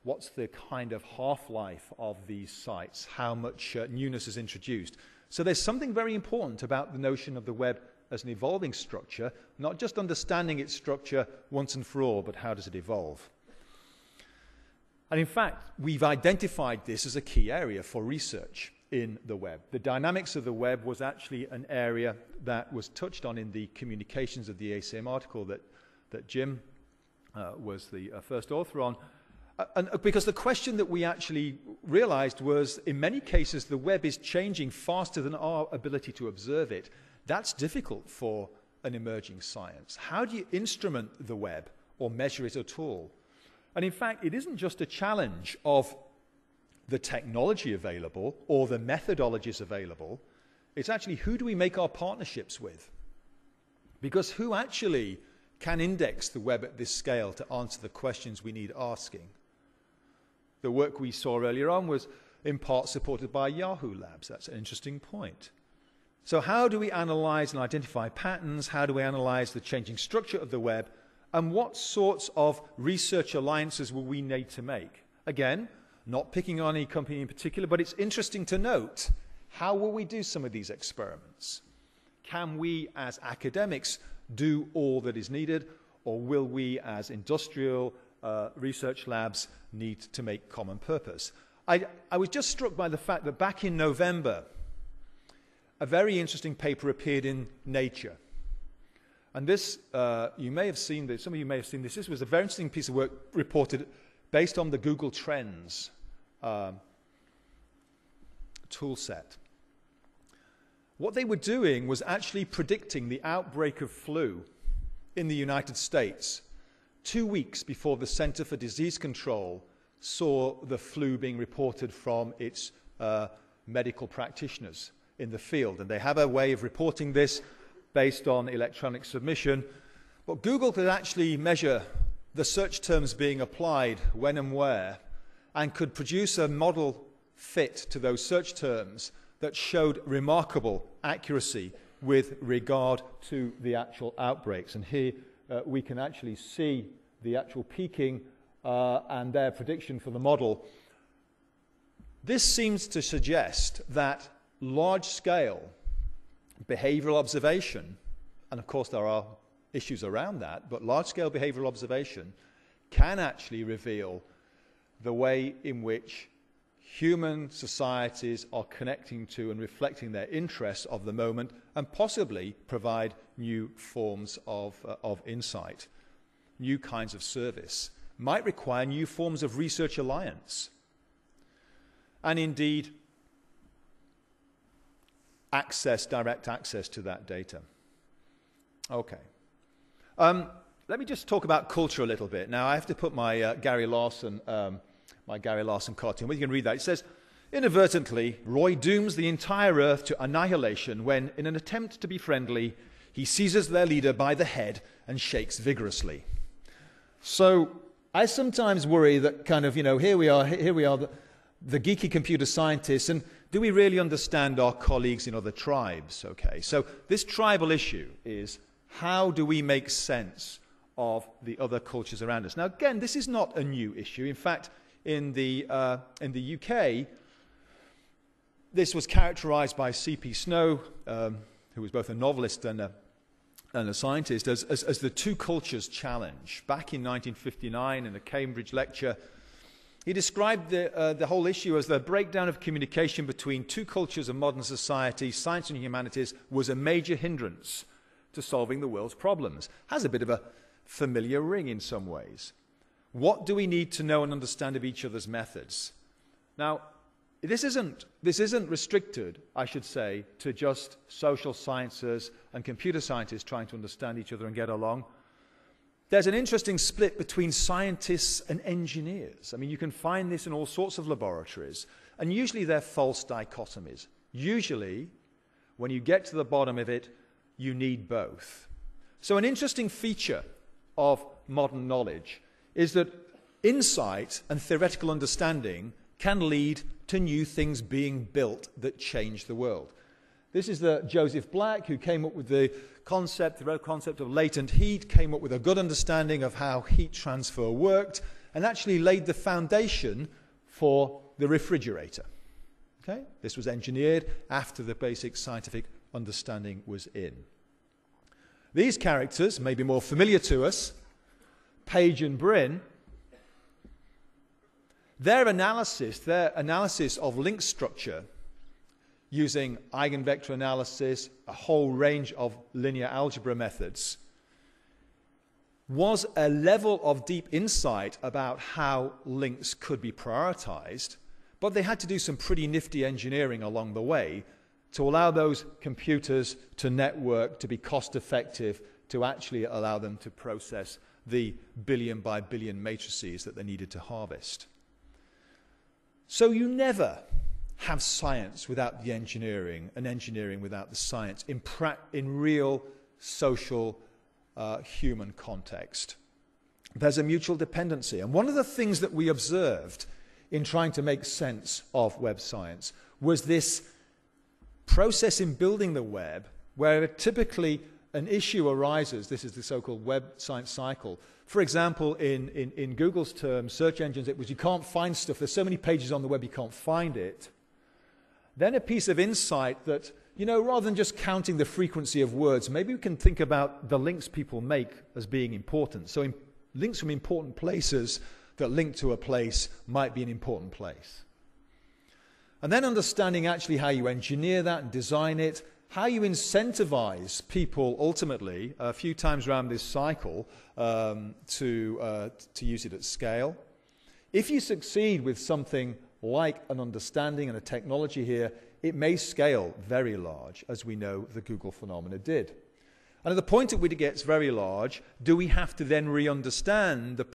what's the kind of half-life of these sites, how much newness is introduced. So there's something very important about the notion of the web as an evolving structure, not just understanding its structure once and for all, but how does it evolve? And in fact, we've identified this as a key area for research in the web. The dynamics of the web was actually an area that was touched on in the communications of the ACM article that Jim was the first author on. And because the question that we actually realized was, in many cases, the web is changing faster than our ability to observe it. That's difficult for an emerging science. How do you instrument the web or measure it at all? And in fact, it isn't just a challenge of the technology available or the methodologies available. It's actually, who do we make our partnerships with? Because who actually can index the web at this scale to answer the questions we need asking? The work we saw earlier on was in part supported by Yahoo Labs. That's an interesting point. So how do we analyze and identify patterns? How do we analyze the changing structure of the web? And what sorts of research alliances will we need to make? Again, not picking on any company in particular, but it's interesting to note, how will we do some of these experiments? Can we, as academics, do all that is needed, or will we, as industrial research labs, need to make common purpose? I was just struck by the fact that back in November, a very interesting paper appeared in Nature. And this, you may have seen this, some of you may have seen this. This was a very interesting piece of work reported based on the Google Trends tool set. What they were doing was actually predicting the outbreak of flu in the United States 2 weeks before the Center for Disease Control saw the flu being reported from its medical practitioners in the field. And they have a way of reporting this based on electronic submission. But Google could actually measure the search terms being applied when and where, and could produce a model fit to those search terms that showed remarkable accuracy with regard to the actual outbreaks. And here we can actually see the actual peaking and their prediction for the model. This seems to suggest that large-scale behavioral observation, and of course there are issues around that, but large-scale behavioral observation can actually reveal the way in which human societies are connecting to and reflecting their interests of the moment, and possibly provide new forms of insight, new kinds of service, might require new forms of research alliance, and indeed direct access to that data. Okay. Let me just talk about culture a little bit. Now, I have to put my Gary Larson cartoon. Well, you can read that. It says, inadvertently, Roy dooms the entire Earth to annihilation when, in an attempt to be friendly, he seizes their leader by the head and shakes vigorously. So I sometimes worry that kind of, here we are, the geeky computer scientists, and do we really understand our colleagues in other tribes? Okay, so this tribal issue is, how do we make sense of the other cultures around us? Now, again, this is not a new issue. In fact, in the UK, this was characterized by C.P. Snow, who was both a novelist and a scientist, as the two cultures challenge. Back in 1959, in a Cambridge lecture, he described the whole issue as the breakdown of communication between two cultures of modern society. Science and humanities was a major hindrance to solving the world's problems. Has a bit of a familiar ring in some ways. What do we need to know and understand of each other's methods? Now, this isn't restricted, I should say, to just social sciences and computer scientists trying to understand each other and get along. There's an interesting split between scientists and engineers. I mean, you can find this in all sorts of laboratories, and usually they're false dichotomies. Usually, when you get to the bottom of it, you need both. So an interesting feature of modern knowledge is that insight and theoretical understanding can lead to new things being built that change the world. This is the Joseph Black, who came up with the concept of latent heat, came up with a good understanding of how heat transfer worked, and actually laid the foundation for the refrigerator. Okay? This was engineered after the basic scientific understanding was in. These characters may be more familiar to us, Page and Brin. Their analysis of link structure using eigenvector analysis, a whole range of linear algebra methods, was a level of deep insight about how links could be prioritized, but they had to do some pretty nifty engineering along the way to allow those computers to network, to be cost effective, to actually allow them to process the billion by billion matrices that they needed to harvest. So you never have science without the engineering, and engineering without the science in real social human context. There's a mutual dependency. And one of the things that we observed in trying to make sense of web science was this process in building the web where typically an issue arises. This is the so-called web science cycle. For example, in Google's terms, search engines, it was you can't find stuff. There's so many pages on the web you can't find it. Then a piece of insight that, you know, rather than just counting the frequency of words, maybe we can think about the links people make as being important. So links from important places that link to a place might be an important place. And then understanding actually how you engineer that and design it, how you incentivize people ultimately, a few times around this cycle, to use it at scale. If you succeed with something like an understanding and a technology here, it may scale very large, as we know the Google phenomena did. And at the point at which it gets very large, do we have to then re-understand the